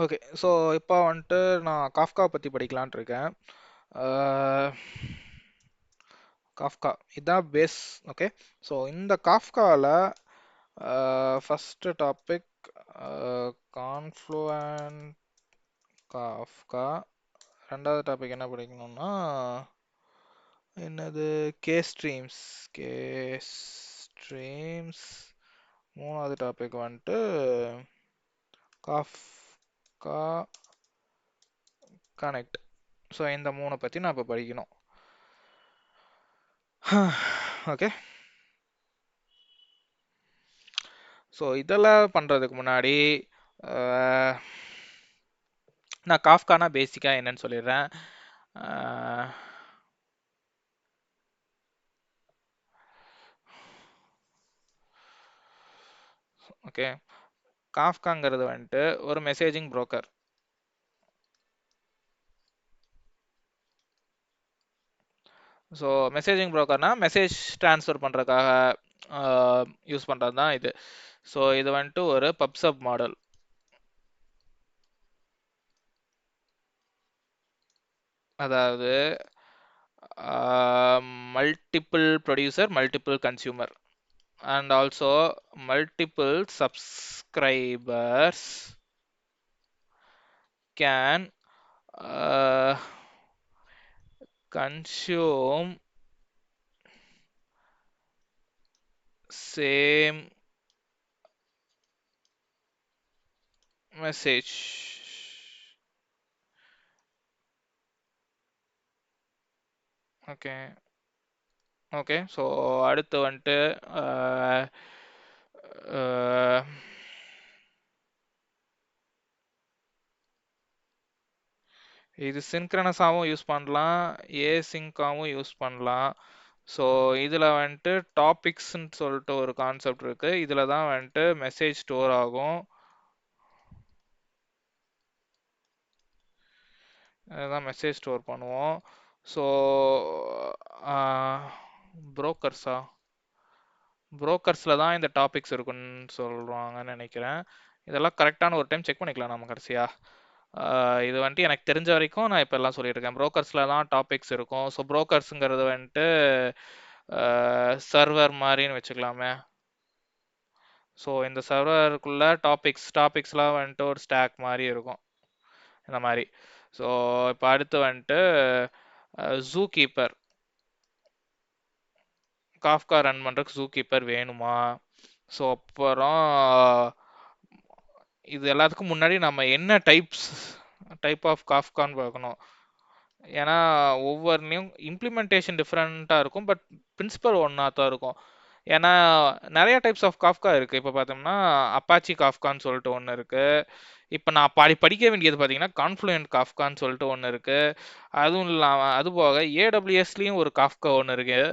Okay. So இப்போ வந்துட்டு நான் காஃப்கா பற்றி படிக்கலான்ட்டு இருக்கேன். காஃப்கா இதான் பேஸ். ஓகே. ஸோ இந்த காஃப்காவில் ஃபஸ்ட்டு டாபிக் கான்ஃப்ளூயன்ட் காஃப்கா. ரெண்டாவது டாபிக் என்ன படிக்கணும்னா என்னது கே ஸ்ட்ரீம்ஸ். K streams. மூணாவது டாபிக் வந்துட்டு காஃப்கா கனெக்ட். ஸோ இந்த மூணை பற்றி நான் இப்போ படிக்கணும். ஓகே. ஸோ இதெல்லாம் பண்ணுறதுக்கு முன்னாடி நான் காஃப்கானா பேசிக்காக என்னன்னு சொல்லிடுறேன். ஓகே. காஃப்காங்கிறது வந்துட்டு ஒரு மெசேஜிங் புரோக்கர். ஸோ மெசேஜிங் புரோக்கர்னா மெசேஜ் ட்ரான்ஸ்ஃபர் பண்ணுறதுக்காக யூஸ் பண்ணுறது தான் இது. ஸோ இது வந்துட்டு ஒரு பப்சப் மாடல். அதாவது multiple producer multiple consumer and also multiple subscribers can consume same message. Okay. Okay. So அடுத்து வந்துட்டு இது சின்க்ரனஸாகவும் யூஸ் பண்ணலாம், ஏசிங்காகவும் யூஸ் பண்ணலாம். ஸோ இதில் வந்துட்டு டாபிக்ஸ்ன்னு சொல்லிட்டு ஒரு கான்செப்ட் இருக்குது. இதில் தான் வந்துட்டு மெசேஜ் ஸ்டோர் ஆகும். அதுதான் மெசேஜ் ஸ்டோர் பண்ணுவோம். ஸோ புரோக்கர்ஸா புரோக்கர்ஸில் தான் இந்த டாபிக்ஸ் இருக்குன்னு சொல்கிறாங்கன்னு நினைக்கிறேன். இதெல்லாம் கரெக்டான ஒரு டைம் செக் பண்ணிக்கலாம் நம்ம கடைசியாக. இது வந்துட்டு எனக்கு தெரிஞ்ச வரைக்கும் நான் இப்போ எல்லாம் சொல்லிட்டு இருக்கேன். புரோக்கர்ஸில் தான் டாபிக்ஸ் இருக்கும். ஸோ புரோக்கர்ஸுங்கிறது வந்துட்டு சர்வர் மாதிரின்னு வச்சுக்கலாமே. ஸோ இந்த சர்வருக்குள்ள டாபிக்ஸ்லாம் வந்துட்டு ஒரு ஸ்டாக் மாதிரி இருக்கும் இந்த மாதிரி. ஸோ இப்போ அடுத்து வந்துட்டு ஜூ கீப்பர். காஃப்கா ரன் பண்ணுறதுக்கு ஜூ கீப்பர் வேணுமா? ஸோ அப்புறம் இது எல்லாத்துக்கும் முன்னாடி நம்ம என்ன டைப் ஆஃப் காஃப்கான்னு பார்க்கணும். ஏன்னா ஒவ்வொருனையும் இம்ப்ளிமெண்டேஷன் டிஃப்ரெண்ட்டாக இருக்கும், பட் பிரின்சிபல் ஒன்றா தான் இருக்கும். ஏன்னா நிறைய டைப்ஸ் ஆஃப் காஃப்கா இருக்குது. இப்போ பார்த்தோம்னா அப்பாச்சி காஃப்கான்னு சொல்லிட்டு ஒன்று இருக்குது. இப்போ நான் படிக்க வேண்டியது பார்த்தீங்கன்னா கான்ஃப்ளூயன்ட் காஃப்கான்னு சொல்லிட்டு ஒன்று இருக்குது. அதுவும் இல்லாமல் அது போக ஏடபிள்யூஎஸ்லேயும் ஒரு காஃப்கா ஒன்று இருக்குது.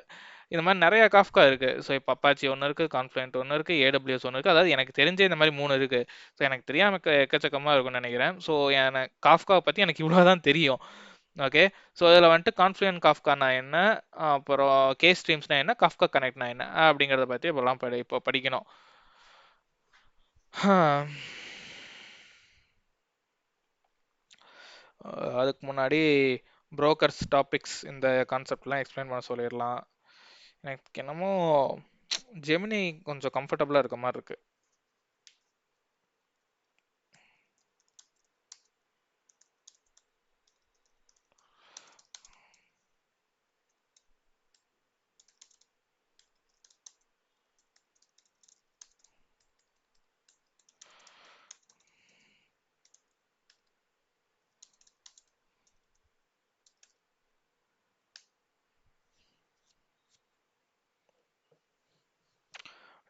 இந்த மாதிரி நிறைய காஃப்கா இருக்குது. ஸோ இப்போ அப்பாச்சி ஒன்று இருக்குது, கான்ஃப்ளூயன்ட் ஒன்று இருக்குது, ஏடபிள்யூஎஸ் ஒன்று இருக்குது. அதாவது எனக்கு தெரிஞ்ச இந்த மாதிரி 3 இருக்குது. ஸோ எனக்கு தெரியாமல் எக்கச்சக்கமாக இருக்கும்னு நினைக்கிறேன். ஸோ எனக்கு காஃப்காவை பற்றி எனக்கு இவ்வளோ தான் தெரியும். ஓகே. ஸோ இதில் வந்துட்டு கான்ஃப்ளூயன்ட் காஃப்கானா என்ன, அப்புறம் கே ஸ்ட்ரீம்ஸ்னா என்ன, காஃப்கா கனெக்ட்னா என்ன அப்படிங்கிறத பற்றி இப்போலாம் இப்போ படிக்கணும். அதுக்கு முன்னாடி புரோக்கர்ஸ் டாபிக்ஸ் இந்த கான்செப்ட்லாம் எக்ஸ்பிளைன் பண்ண சொல்லிடலாம். எனக்கு என்னமோ ஜெமினி கொஞ்சம் கம்ஃபர்டபுளாக இருக்க மாதிரி இருக்கு.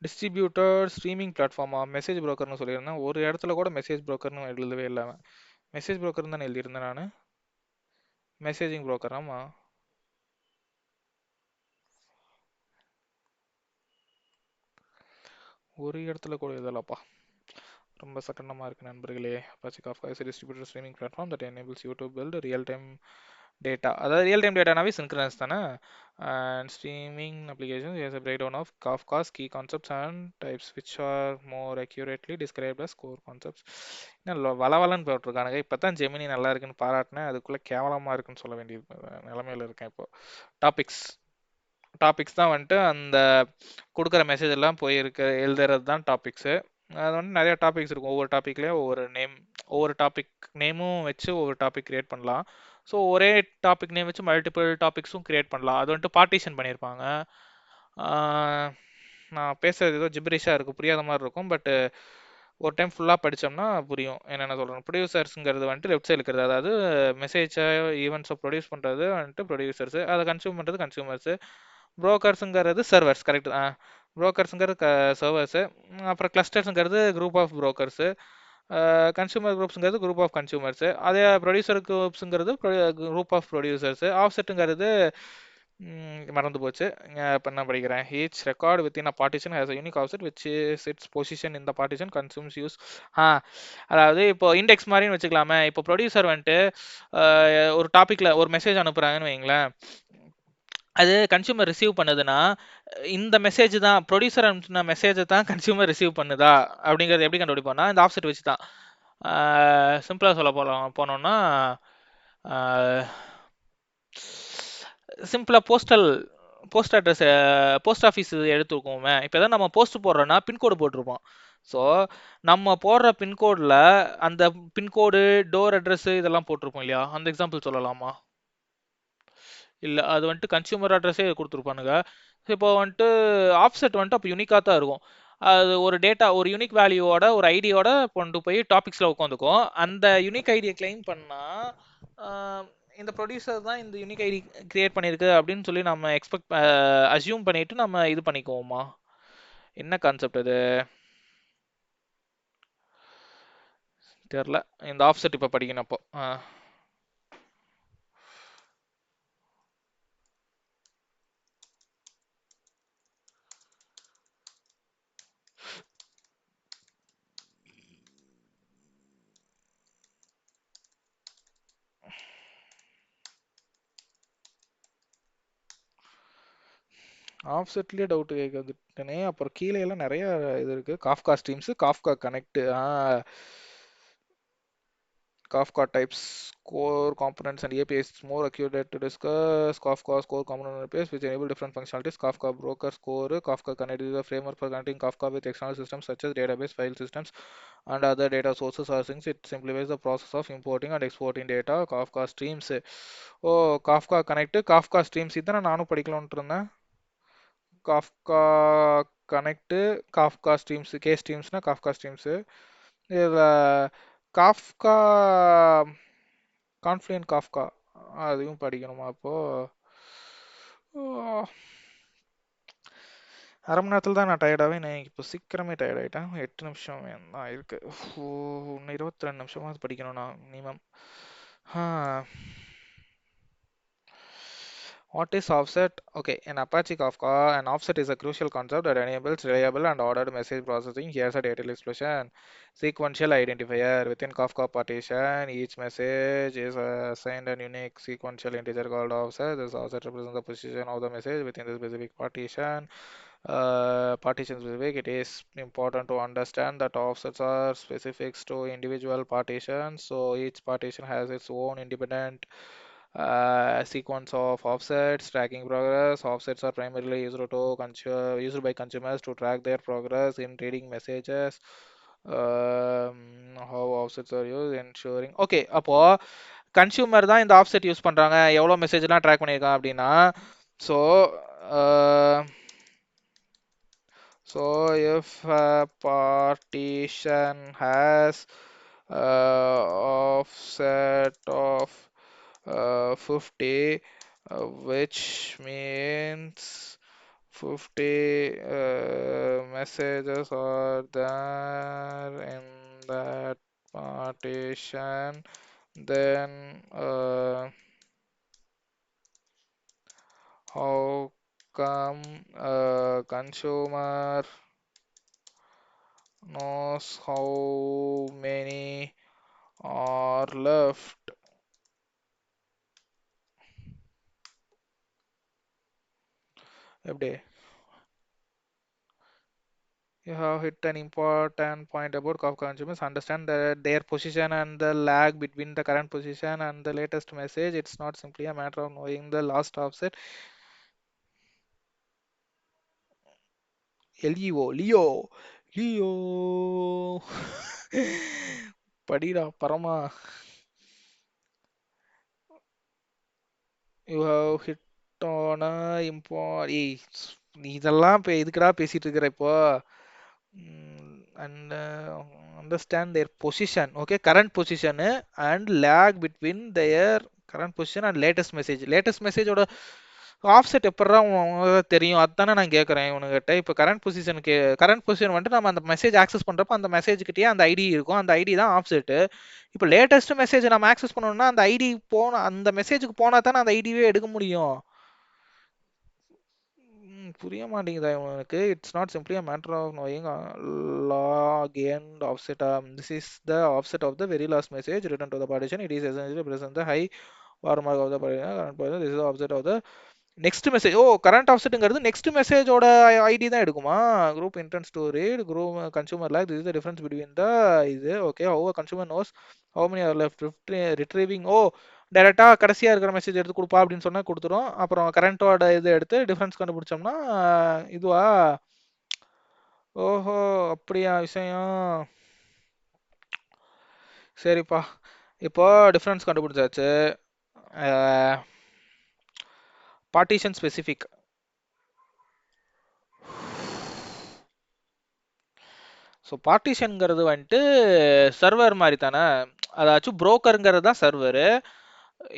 டிஸ்ட்ரிபியூட்டர் ஸ்ட்ரீமிங் பிளாட்ஃபார்மா மெசேஜ் புரோக்கர்னு சொல்லியிருந்தேன். ஒரு இடத்துல கூட மெசேஜ் புரோக்கர்னு எழுதவே இல்லை. மெசேஜ் புரோக்கர் தானே எழுதியிருந்தேன் நான். Messaging broker. ஆமாம். ஒரு இடத்துல கூட எழுதலப்பா. ரொம்ப சட்டனமாக இருக்குது நண்பர்களே. Apache Kafka is a distributed streaming platform that enables you to build real-time data, அதாவது ரியல் டைம் டேட்டானாவே சின்க்ரனஸ் தானே. And streaming application is a breakdown of Kafka's key concepts and types which are more accurately described as core concepts. என்ன வளவலன்னு போட்டிருக்கானுங்க. இப்போ தான் ஜெமினி நல்லா இருக்குன்னு பாராட்டினேன், அதுக்குள்ளே கேவலமாக இருக்குன்னு சொல்ல வேண்டிய நிலமையில இருக்கேன் இப்போ. டாபிக்ஸ் டாபிக்ஸ் தான் வந்துட்டு அந்த கொடுக்குற மெசேஜ் எல்லாம் போய் எழுதுறது தான் டாபிக்ஸு. அது வந்து நிறைய டாபிக்ஸ் இருக்கும், ஒவ்வொரு டாப்பிக்லேயும் ஒவ்வொரு நேம், ஒவ்வொரு டாபிக் நேமும் வச்சு ஒவ்வொரு டாபிக் கிரியேட் பண்ணலாம். ஸோ ஒரே டாபிக் நேம் வச்சு மல்டிபிள் டாபிக்ஸும் கிரியேட் பண்ணலாம். அது வந்துட்டு பார்ட்டிஷன் பண்ணியிருப்பாங்க. நான் பேசுறது ஏதோ ஜிப்ரிஷாக இருக்கும், புரியாத மாதிரி இருக்கும். பட் ஒரு டைம் ஃபுல்லாக படித்தோம்னா புரியும் என்னென்ன சொல்கிறோம். ப்ரொடியூசர்ஸுங்கிறது வந்துட்டு லெஃப்ட் சைடு இருக்கிறது, அதாவது மெசேஜை ஈவெண்ட்ஸை ப்ரொடியூஸ் பண்ணுறது வந்துட்டு ப்ரொடியூசர்ஸு, அதை கன்சியூம் பண்ணுறது கன்சியூமர்ஸு. ப்ரோக்கர்ஸுங்கிறது சர்வர்ஸ், கரெக்ட். ப்ரோக்கர்ஸுங்கிறது சர்வர்ஸு. அப்புறம் கிளஸ்டர்ஸுங்கிறது குரூப் ஆஃப் ப்ரோக்கர்ஸு. கன்சியூமர் குரூப்ஸுங்கிறது குரூப் ஆஃப் கன்சியூமர்ஸு. அதே ப்ரொடியூசர் குரூப்ஸுங்கிறது குரூப் ஆஃப் ப்ரொடியூசர்ஸு. ஆஃப்செட்டுங்கிறது மறந்து போச்சு, இப்போ என்ன படிக்கிறேன். Each record within a partition has a unique offset which is its position in the partition consumes use. அதாவது இப்போ இண்டெக்ஸ் மாதிரின்னு வச்சுக்கலாமே. இப்போ ப்ரொடியூசர் வந்துட்டு ஒரு டாப்பிக்கில் ஒரு மெசேஜ் அனுப்புகிறாங்கன்னு வைங்களேன். அது கன்சியூமர் ரிசீவ் பண்ணுதுன்னா, இந்த மெசேஜ் தான் ப்ரொடியூசர் அனுப்பின மெசேஜை தான் கன்சியூமர் ரிசீவ் பண்ணுதா அப்படிங்கிறது எப்படி கண்டுபிடிப்போம்னா, இந்த ஆஃப்செட் வச்சு தான். சிம்பிளாக சொல்ல போனோம்னா, சிம்பிளாக போஸ்ட் அட்ரஸ், போஸ்ட் ஆஃபீஸ் எடுத்துக்கோமே. இப்போ தான் நம்ம போஸ்ட் போடுறோன்னா பின்கோடு போட்டிருப்போம். ஸோ நம்ம போடுற பின்கோடில் அந்த பின்கோடு, டோர் அட்ரஸ் இதெல்லாம் போட்டிருப்போம் இல்லையா? அந்த எக்ஸாம்பிள் சொல்லலாமா? இல்லை, அது வந்துட்டு கன்சியூமர் அட்ரஸே கொடுத்துருப்பானுங்க. இப்போ வந்துட்டு ஆஃப்செட் வந்துட்டு அப்போ யூனிக்காக தான் இருக்கும். அது ஒரு டேட்டா, ஒரு யூனிக் வேல்யூவோட ஒரு ஐடியோட கொண்டு போய் டாபிக்ஸில் உட்காந்துக்கும். அந்த யூனிக் ஐடியை கிளைம் பண்ணால் இந்த ப்ரொடியூசர் தான் இந்த யூனிக் ஐடி கிரியேட் பண்ணியிருக்கு அப்படின்னு சொல்லி நம்ம அசியூம் பண்ணிட்டு நம்ம இது பண்ணிக்குவோமா? என்ன கான்செப்ட் இது தெரில. இந்த ஆஃப்செட் இப்போ படிக்கணப்போ ஆஃப்செட்லேயே டவுட் கேட்குதுட்டனே. அப்புறம் கீழே எல்லாம் நிறைய இது இருக்குது. Kafka streams, Kafka connect, Kafka types, core components and APIs. It's more accurate to discuss Kafka's core component and APIs, which enable different functionalities. Kafka Broker's core, Kafka Connect is a framework for connecting Kafka with external systems such as database, file systems, and other data sources or things. It simplifies the process of importing and exporting data. Kafka Streams. Oh, Kafka Connect, Kafka Streams. இதான நானும் படிக்கலாம்னு இருந்தேன். Kafka Connect, Kafka Streams, K Streamsனா Kafka Streams. இதில் Kafka கான்ஃப்ளூயன்ட் Kafka அதையும் படிக்கணுமா அப்போ? அரை மணி நேரத்தில் தான் நான் டயர்டாகவே, நான் இப்போ சீக்கிரமே டயர்ட் ஆகிட்டேன். 8 நிமிஷம் தான் இருக்கு. இன்னும் 22 நிமிஷமாக படிக்கணும் நான் minimum. What is offset? Okay, in Apache Kafka, an offset is a crucial concept that enables reliable and ordered message processing. Here's a detailed explanation. Sequential identifier. Within Kafka partition, each message is assigned a unique sequential integer called offset. This offset represents the position of the message within the specific partition. Partition specific. It is important to understand that offsets are specific to individual partitions. So each partition has its own independent sequence of offsets. Tracking progress. Offsets are primarily used by consumers to track their progress in reading messages. How offsets are used, ensuring. Okay, அப்போ consumer தான் இந்த offset use பண்றாங்க, எவ்வளோ மெசேஜ்லாம் track பண்ணியிருக்காங்க அப்படின்னா. So if a partition has offset of 50, which means 50 messages are there in that partition, then how come consumer knows how many are left? எப்படி? You have hit an important point about Kafka consumers. Understand that their position and the lag between the current position and the latest message. It's not simply a matter of knowing the last offset. Leo, Leo, Leo. படிடா Parama. You have hit on a ஏய் நீ இதெல்லாம் இப்ப எதுக்குடா பேசிட்டு இருக்கிற இப்போ? And understand their position, okay, current position and lag between their current position and latest message ஓட offset எப்படிடா உனக்கு தெரியும்? அதானே நான் கேட்கறேன் உனக்கிட்ட. இப்போ கரண்ட் பொசிஷன் வந்துட்டு நம்ம அந்த மெசேஜ் ஆக்சஸ் பண்றப்ப அந்த மெசேஜ் கிட்டயே அந்த ஐடி இருக்கும், அந்த ஐடி தான் ஆஃப்செட். இப்போ லேட்டஸ்ட் மெசேஜ் நம்ம ஆக்சஸ் பண்ணணும்னா அந்த ஐடி போன அந்த மெசேஜுக்கு போனா தானே அந்த ஐடியே எடுக்க முடியும். புரிய மாட்டேங்குதா உனக்கு? It's not simply a matter of knowing log and offset. This is the offset of the very last message written to the partition. It is essentially represent the high watermark of the partition. Current partition. This is the offset of the next message. Oh current ஆஃப்செட்ங்கிறது next மெசேஜோட ID தான் எடுக்குமா? Group intends to read group consumer lag. This is the difference between the இது. Okay, how consumer knows how many are left retrieving. Oh டைரக்டா கடைசியா இருக்கிற message எடுத்து கொடுப்பா அப்படின்னு சொன்னா கொடுத்துரும். அப்புறம் கரண்டோட இது எடுத்து டிஃபரன்ஸ் கண்டுபிடிச்சோம்னா இதுவா? ஓஹோ, அப்படியா விஷயம்? சரிப்பா, இப்போ டிஃபரன்ஸ் கண்டுபிடிச்சாச்சு. Partition specific. ஸோ பார்ட்டிஷன்ங்கிறது வந்துட்டு சர்வர் மாதிரி தானே. அதாச்சும் புரோக்கருங்கிறது தான் சர்வரு.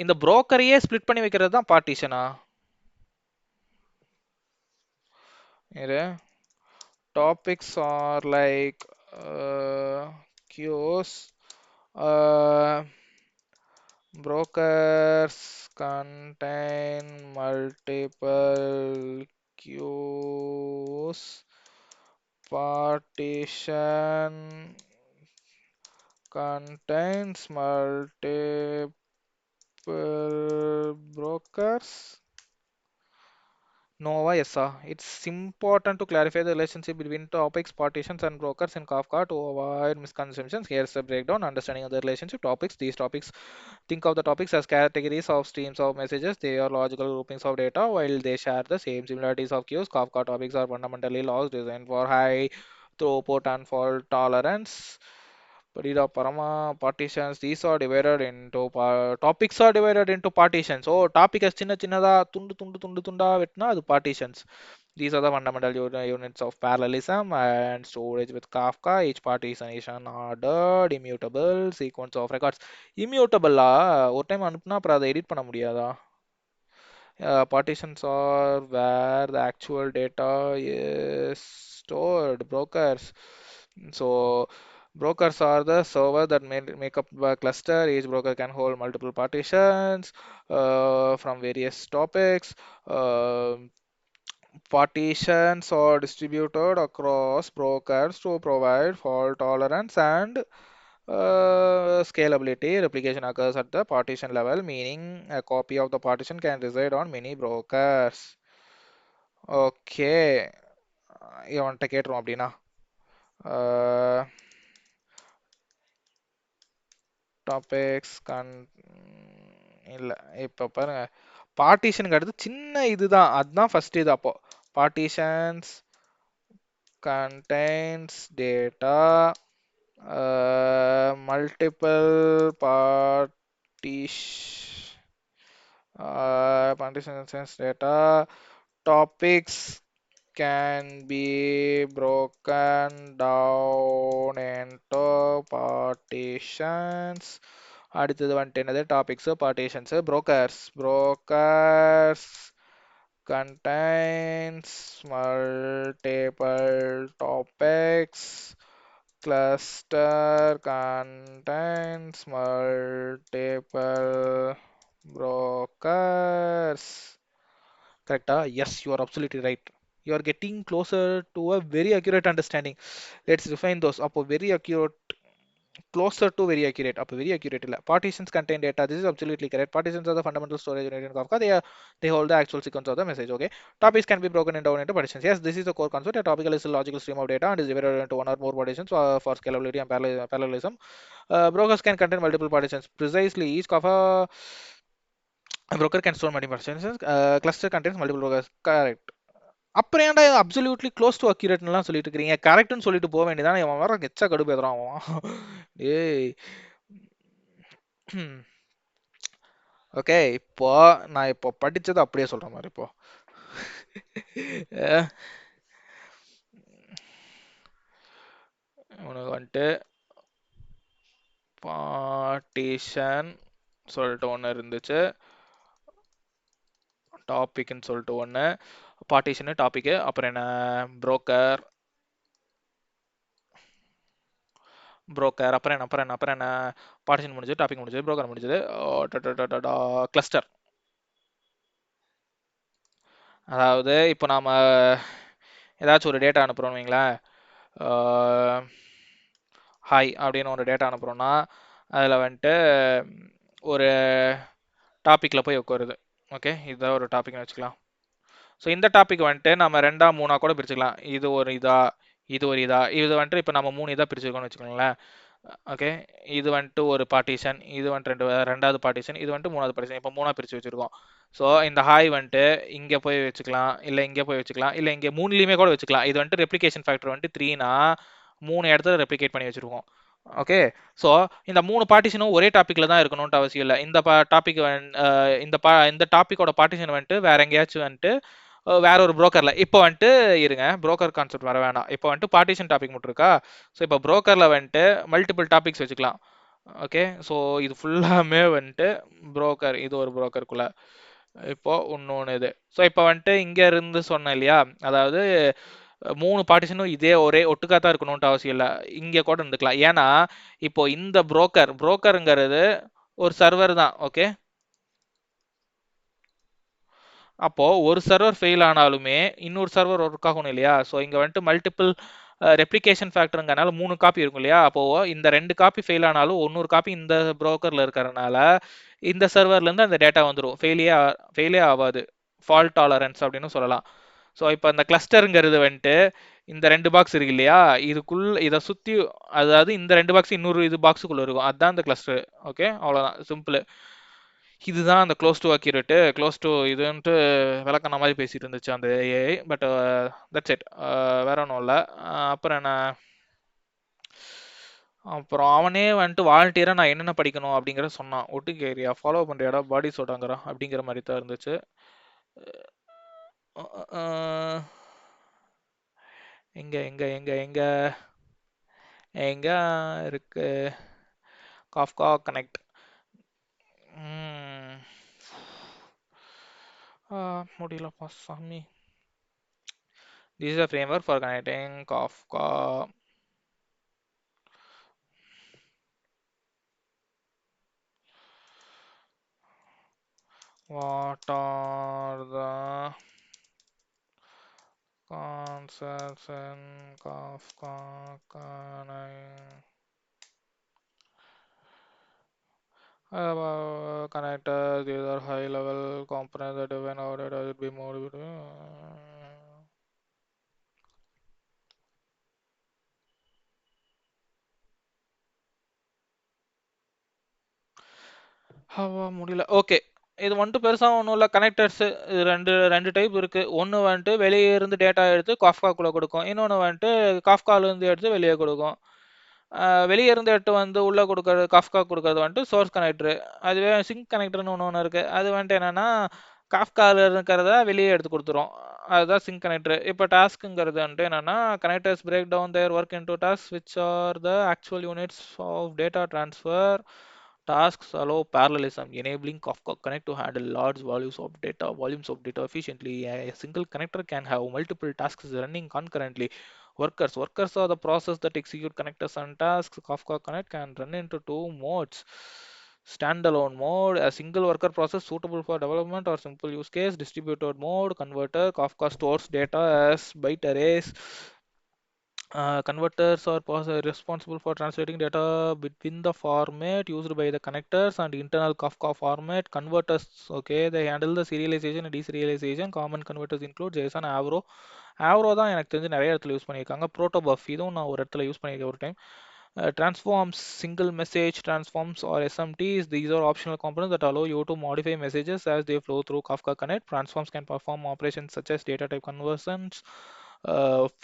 இந்த புரோக்கரையே ஸ்ப்ளிட் பண்ணி வைக்கிறது தான் பார்ட்டிஷனா? இது topics are like queues. Brokers contain multiple queues. Partition contains multiple brokers. Nova, yes, sir. It's important to clarify the relationship between topics, partitions, and brokers in Kafka to avoid misconceptions. Here's a breakdown, understanding of the relationship. Topics. These topics, think of the topics as categories of streams of messages. They are logical groupings of data. While they share the same similarities of queues, Kafka topics are fundamentally logs designed for high throughput and fault tolerance. Parida Parama partitions. These are divided into topics are divided into partitions. Oh, topic as chinna chinnada tundu tunda vetna adu partitions. These are the fundamental units of parallelism and storage with Kafka. Each partition is an ordered, immutable sequence of records. Immutable ஒரு time அனுப்புனா அப்புறம் அதை edit பண்ண முடியாதா? Partitions are where the actual data is stored. Brokers. So brokers are the server that make up a cluster. Each broker can hold multiple partitions from various topics. Partitions are distributed across brokers to provide fault tolerance and scalability. Replication occurs at the partition level, meaning a copy of the partition can reside on many brokers. Okay, இவன்கிட்ட கேட்டுருவோம் அப்படின்னா. Topics இல்லை, இப்போ பாருங்க, பார்ட்டிஷனுக்கு அடுத்து சின்ன இதுதான், அதுதான் ஃபர்ஸ்ட் இது. அப்போ partitions contains data, multiple partitions data. Topics can be broken down into partitions. அடுத்தது வந்துட்டு என்னது? Topics, partitions, brokers contains multiple topics. Cluster contains multiple brokers. Correct? Yes, you are absolutely right. You are getting closer to a very accurate understanding. Let's refine those. Up very accurate. closer to very accurate. Up very accurate illa. Partitions contain data. This is absolutely correct. Partitions are the fundamental storage unit in Kafka. They hold the actual sequence of the message. Okay. Topics can be broken down into partitions. Yes, this is the core concept. A topical is a logical stream of data and is divided into one or more partitions for scalability and parallelism. Brokers can contain multiple partitions. Precisely, each Kafka broker can store multiple partitions. Cluster contains multiple brokers. Correct. அப்புறம் ஏன்டா absolutely close to அக்யூரேட்லாம் சொல்லிட்டு இருக்கிறீங்க? கரெக்ட்னு சொல்லிட்டு போக வேண்டியதானே. இவன் வர கெச்சா கடுப்பு ஏத்துறான் அவன். ஏய். ஓகே, இப்போ நான் இப்போ படிச்சதை அப்படியே சொல்ற மாதிரி இப்போ அஹ், உனக்கு வந்துட்டு பார்ட்டிஷன் சொல்லிட்டு ஒன்று இருந்துச்சு, டாபிக்னு சொல்லிட்டு ஒன்று, பார்ட்டிஷனு டாபிக்கு, அப்புறம் என்ன புரோக்கர், அப்புறம் என்ன பார்ட்டிஷன் முடிஞ்சது, டாபிக் முடிஞ்சது, புரோக்கர் முடிஞ்சது, கிளஸ்டர். அதாவது இப்போ நாம ஏதாச்சும் ஒரு டேட்டா அனுப்புறோம்னு வைங்களேன், ஹாய் அப்படின்னு ஒரு டேட்டா அனுப்புகிறோன்னா அதில் வந்துட்டு ஒரு டாப்பிக்கில் போய் உட்காருது. ஓகே, இதுதான் ஒரு டாபிக்னு வச்சுக்கலாம். ஸோ இந்த டாபிக் வந்துட்டு நம்ம 2 3 கூட பிரிச்சுக்கலாம். இது ஒரு இதா, இது ஒரு இதா, இது வந்துட்டு இப்போ நம்ம 3 இதாக பிரிச்சுக்கோன்னு வச்சுக்கோங்களேன். ஓகே, இது வந்துட்டு ஒரு பார்ட்டிஷன், இது வந்துட்டு ரெண்டாவது பார்ட்டிஷன், இது வந்துட்டு மூணாவது பார்ட்டிஷன். இப்போ 3ஆக பிரித்து வச்சுருக்கோம். ஸோ இந்த ஹாய் வந்துட்டு இங்கே போய் வச்சுக்கலாம், இல்லை இங்கே போய் வச்சுக்கலாம், இல்லை இங்கே 3லேயுமே கூட வச்சுக்கலாம். இது வந்துட்டு ரெப்ளிகேஷன் ஃபேக்டர் வந்துட்டு 3னா 3 இடத்துல ரெப்ளிகேட் பண்ணி வச்சுருக்கோம். ஓகே, ஸோ இந்த 3 பார்ட்டிஷனும் ஒரே டாப்பிக்கில் தான் இருக்கணும்ட்டு அவசியம் இல்லை. டாபிக் இந்த டாப்பிக்கோட பார்ட்டிஷன் வந்துட்டு வேற எங்கேயாச்சும் வந்துட்டு வேற ஒரு புரோக்கர்ல இப்போ வந்துட்டு இருங்க, புரோக்கர் கான்செப்ட் வர வேணாம். இப்போ வந்துட்டு பார்ட்டிஷன் டாபிக் மட்டும் இருக்கா. ஸோ இப்போ புரோக்கர்ல வந்துட்டு மல்டிபிள் டாபிக்ஸ் வச்சுக்கலாம். ஓகே, ஸோ இது ஃபுல்லாமே வந்துட்டு புரோக்கர், இது ஒரு புரோக்கருக்குள்ள இப்போ இன்னொன்று இது. ஸோ இப்போ வந்துட்டு இங்க இருந்து சொன்னேன் இல்லையா, அதாவது 3 பார்ட்டிஷனும் இதே ஒரே ஒட்டுக்கா தான் இருக்கணும்ட்டு அவசியம் இல்லை, இங்கே கூட இருந்துக்கலாம். ஏன்னா இப்போ இந்த புரோக்கருங்கிறது ஒரு சர்வர் தான். ஓகே, அப்போ ஒரு சர்வர் ஃபெயில் ஆனாலுமே இன்னொரு சர்வர் ஒர்க் ஆகணும் இல்லையா. ஸோ இங்கே வந்துட்டு மல்டிபிள் ரெப்ளிகேஷன் ஃபேக்டருங்கனால 3 காப்பி இருக்கும் இல்லையா. அப்போ இந்த 2 காப்பி ஃபெயில் ஆனாலும் 1 காப்பி இந்த புரோக்கர்ல இருக்கிறனால இந்த சர்வர்ல இருந்து அந்த டேட்டா வந்துடும், ஃபெயிலே ஆகாது. ஃபால்ட் டாலரன்ஸ் அப்படின்னு சொல்லலாம். ஸோ இப்போ இந்த கிளஸ்டருங்கிறது வந்துட்டு இந்த 2 பாக்ஸ் இருக்கு இல்லையா, இதை சுற்றி, அதாவது இந்த 2 பாக்ஸ் இன்னொரு இது பாக்ஸுக்குள்ள இருக்கும், அதுதான் இந்த கிளஸ்டர். ஓகே, அவ்வளோதான், சிம்பிள். இதுதான் அந்த close to accurate, close to இதுன்ட்டு விளக்கண மாதிரி பேசிட்டு இருந்துச்சு அந்த ஏஐ. பட் தட்ஸ் இட், வேற ஒன்றும் இல்லை. அப்புறம் என்ன, அப்புறம் அவனே வந்துட்டு வாலண்டியராக நான் என்னென்ன படிக்கணும் அப்படிங்கிற சொன்னான். ஒட்டுக்கு ஏரியா ஃபாலோ பண்ணுறியாடா, பாடி சொல்கிறாங்கிறா அப்படிங்கிற மாதிரி தான் இருந்துச்சு. எங்க எங்க எங்க எங்க எங்க இருக்கு காஃப்கா கனெக்ட். முடியலப்பா சாமி. This is a framework for connecting Kafka. What are the concepts in Kafka connectors? These are high level components that define how data should be moved between. முடியல. ஓகே, இது வந்துட்டு பெருசாக ஒன்றும் இல்லை. கனெக்டர்ஸ் ரெண்டு type இருக்கு. ஒன்று வந்துட்டு வெளியே இருந்து டேட்டா எடுத்து காஃப்காக்குள்ளே கொடுக்கும், இன்னொன்று வந்துட்டு காஃப்காலேருந்து எடுத்து வெளியே கொடுக்கும். வெளியே இருந்து எடுத்து வந்து உள்ளே கொடுக்கறது, காஃப்கா கொடுக்கறது வந்துட்டு சோர்ஸ் கனெக்டரு. அதுவே சிங்க் கனெக்டர்னு ஒன்று இருக்குது. அது வந்துட்டு என்னென்னா காஃப்காவில் இருக்கிறத வெளியே எடுத்து கொடுத்துரும், அதுதான் சிங்க் கனெக்டர். இப்போ டாஸ்க்குங்கிறது வந்துட்டு என்னென்னா connectors break down their work into task which are the actual units of data transfer. Tasks allow parallelism, enabling Kafka Connect to handle large volumes of data efficiently. A single connector can have multiple tasks running concurrently. Workers are the process that execute connectors and tasks. Kafka Connect can run into 2 modes. Standalone mode, a single worker process suitable for development or simple use case. Distributed mode, converter. Kafka stores data as byte arrays Converters are responsible for translating data between the format used by the connectors and internal Kafka format. Converters, okay, they handle the serialization and deserialization. Common converters include JSON, Avro. Avro தான் எனக்கு தெரிஞ்சு நிறைய இடத்துல use பண்ணியிருக்காங்க. Protobuf இதுவும் நான் ஒரு இடத்துல யூஸ் பண்ணியிருக்கேன் ஒரு time. Transforms, single message transforms or SMTs. These are optional components that allow you to modify messages as they flow through Kafka Connect. Transforms can perform operations such as data type conversions,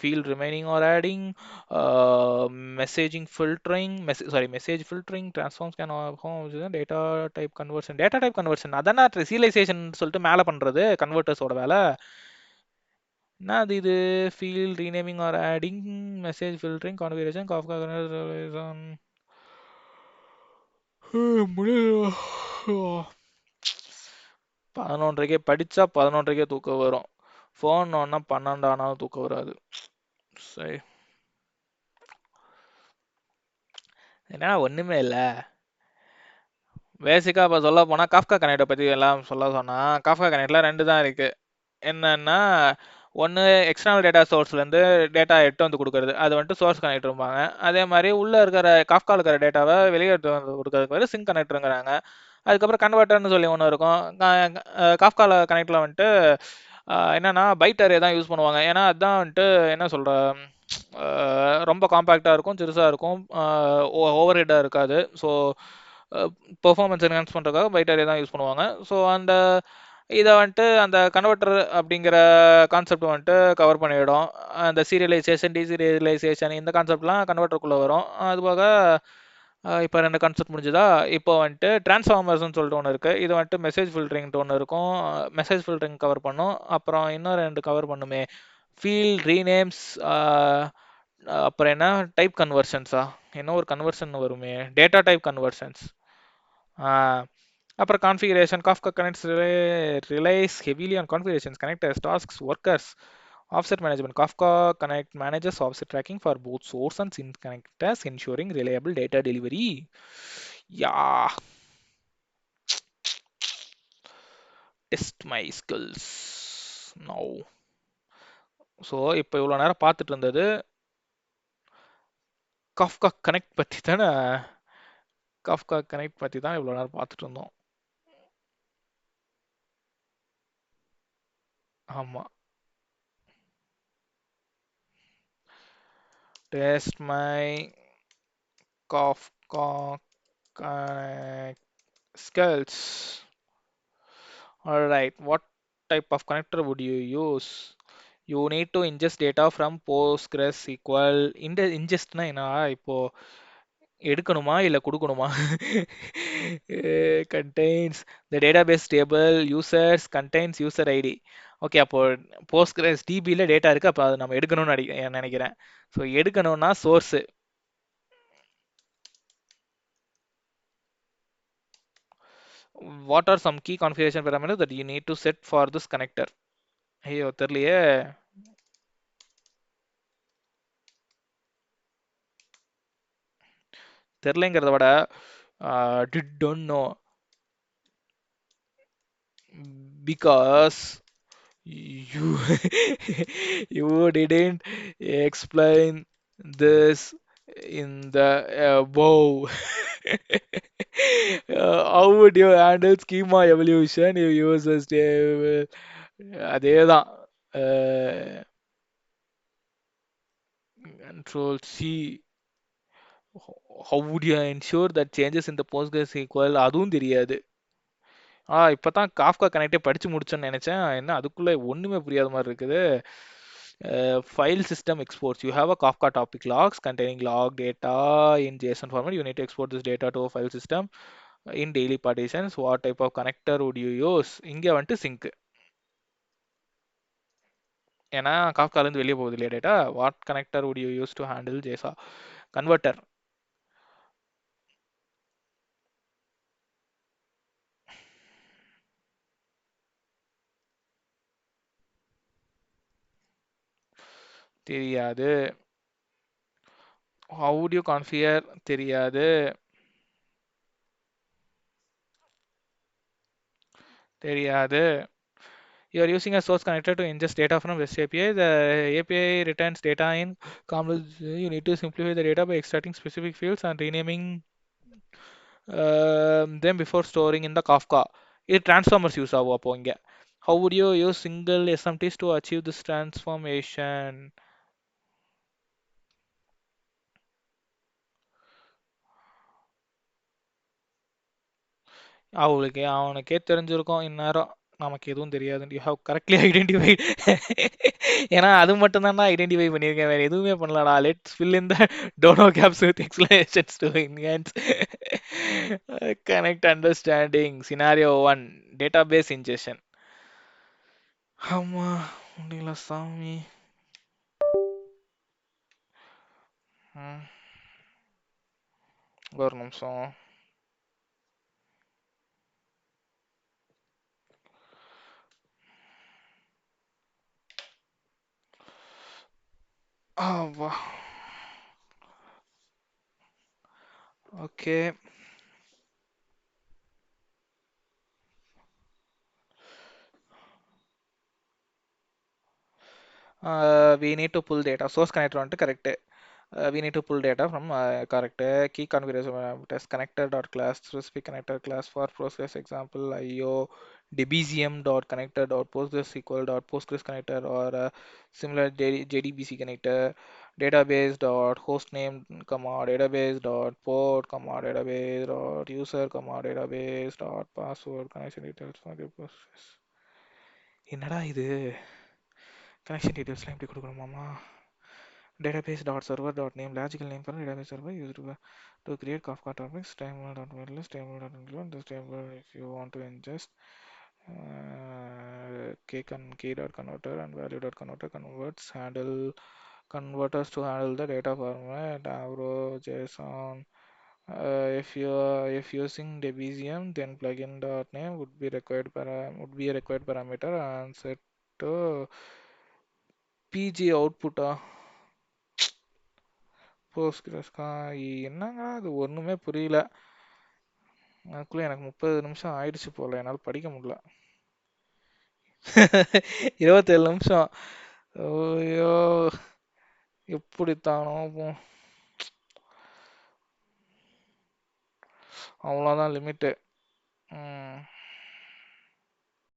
field remaining or adding, messaging filtering, message filtering. Transforms can perform data type conversion. Data type conversion அதான serialization சொல்லிட்டு மேல பண்றது கன்வெர்ட்டர்ஸோட வேலை. என்னது இது? Field renaming are adding, message filtering, configuration, Kafka 11:30 படிச்சா 11:30 தூக்கம் வரும். ஃபோன் நோன்னா 12 ஆனாலும் தூக்கம் வராது. சரி, என்ன ஒண்ணுமே இல்ல. பேசிக்கா இப்ப சொல்ல போனா காஃப்கா கனெக்ட பத்தி எல்லாம் சொல்ல சொன்னா, காஃப்கா கனெக்ட்ல 2 தான் இருக்கு. என்னன்னா, ஒண்ணு எக்ஸ்டர்னல் டேட்டா சோர்ஸ்லேருந்து டேட்டா எட்டு வந்து குடுக்குறது. அது வந்துட்டு சோர்ஸ் கனெக்டரும்பாங்க. அதே மாரி உள்ள இருக்கிற காஃப்கால இருக்கிற டேட்டாவ வெளிய எடுத்து வந்து குடுக்கறதுக்கு பேரு சிங்க் கனெக்டருங்கிறாங்க. அதுக்கப்புறம் கன்வெர்ட்டர்ன்னு சொல்லி ஒண்ணு இருக்கும். காஃப்கால கனெக்ட்ல வந்துட்டு என்னன்னா பைட் அரே தான் யூஸ் பண்ணுவாங்க. ஏன்னா அதான் வந்துட்டு என்ன சொல்ற, ரொம்ப காம்பேக்ட்டா இருக்கும், சிறுசா இருக்கும், ஓவர் ஹெட்டா இருக்காது. ஸோ பெர்ஃபார்மன்ஸ் என்ஹான்ஸ் பண்றதுக்காக பைட் அரே தான் யூஸ் பண்ணுவாங்க. ஸோ அந்த இத வந்துட்டு அந்த கன்வெர்ட்டர் அப்படிங்கிற கான்செப்ட் வந்துட்டு கவர் பண்ணிடும். அந்த சீரியலைசேஷன், டீசீரியலைசேஷன் இந்த கான்செப்ட்லாம் கன்வெர்ட்டருக்குள்ள வரும். அது போக இப்போ 2 கான்செப்ட் முடிஞ்சுதா? இப்போ வந்துட்டு டிரான்ஸ்ஃபார்மர்ஸ்னு சொல்லிட்டு ஒன்று இருக்கு. இது வந்துட்டு மெசேஜ் ஃபில்டரிங்ட்டு ஒன்று இருக்கும். மெசேஜ் ஃபில்டரிங் கவர் பண்ணும். அப்புறம் இன்னும் 2 கவர் பண்ணுமே, ஃபீல்ட் ரீநேம்ஸ், அப்புறம் என்ன டைப் கன்வர்ஷன்ஸா, என்ன ஒரு கன்வர்ஷன் வருமே, data type conversions. Upper configuration, Kafka connects relies heavily on configurations, connectors, tasks, workers, offset management. Kafka Connect manages offset tracking for both source and sync connectors, ensuring reliable data delivery. Yeah, test my skills now. So இப்போ இவ்வளோ நேரம் பார்த்துட்டு இருந்தது Kafka connect பற்றி தானே. Kafka connect பற்றி தான் இவ்வளோ நேரம் பார்த்துட்டு இருந்தோம். ஆமாம், test my Kafka Connect skills. Alright, what type of connector would you use? You need to ingest data from PostgreSQL. Ingestனா என்ன? இப்போ எடுக்கணுமா இல்ல கொடுக்கணுமா? Contains the database table, users, contains user ID. Okay, அப்போ போஸ்ட்கிரஸ் டிபியில் டேட்டா இருக்கு, அப்போ அதை நம்ம எடுக்கணும்னு நினைக்கிறேன். ஸோ எடுக்கணும்னா source. What are some key configuration parameters that you need to set for this connector? ஐயோ தெரியலையே. தெரிலங்கிறத விட don't know because you you didn't explain this in the above. How would you handle schema evolution if you use a stable? அதேதான். Control C. How would you ensure that changes in the PostgreSQL? அதுவும் தெரியாது. இப்பதான் Kafka கனெக்டே படிச்சு முடிச்சேன்னு நினைச்சேன். என்ன அதுக்குள்ள ஒண்ணுமே புரியாத மாதிரி இருக்குது. File system exports. You have a Kafka topic logs containing log data in JSON format. You need to export this data to a file system in daily partitions. What type of connector would you use? இங்க வந்துட்டு sync. ஏன்னா காஃப்கால இருந்து வெளியே போகுது இல்லையா data. What connector would you use to handle JSON? Converter. தெரியாது. How would you configure? தெரியாது. தெரியாது. You are using a source connector to ingest data from REST API. The API returns data in complex. You need to simplify the data by extracting specific fields and renaming them before storing in the Kafka. இது transformers use ஆகும் அப்போ இங்க. How would you use single SMTs to achieve this transformation? அவனுக்கே தெரிஞ்சிருக்கும் இந்நேரம். நமக்கு எதுவும் தெரியாது. You have correctly identified. ஏன்னா அது மட்டும் தான் ஐடென்டிஃபை பண்ணியிருக்கேன். வேற எதுவுமே பண்ணலடா. Let's fill in the dunno gaps with explanations to enhance connect understanding. Scenario 1 database injection. ஆமா முடியல சாமி. ம், ஒரு நிமிஷம். ஆவா. Okay. We need to pull data. Source connector வந்துட்டு correct. We need to pull data from correct. Key configuration test connector dot class specific connector class for Postgres example IO debezium dot connector dot PostgreSQL dot Postgres connector or similar JDBC connector database dot hostname comma database dot port comma database dot user comma database dot password connection details for the Postgres. என்னடா இது connection டீடைல்ஸ்லாம் எப்படி கொடுக்கணுமாமா? database dot server dot name logical name for database server used to create Kafka topics table dot wireless table dot include this table if you want to ingest key dot converter and value dot converter converts handle converters to handle the data format avro json. If using Debezium, then plugin dot name would be would be a required parameter and set to pg output. போஸ்ட்கிரஸ்க்கா என்னங்க அது ஒன்றுமே புரியல. அதுக்குள்ளே எனக்கு 30 நிமிஷம் ஆயிடுச்சு போல, என்னால் படிக்க முடியல. 27 நிமிஷம். ஐயோ எப்படித்தானோ அவ்வளோதான் லிமிட்டு.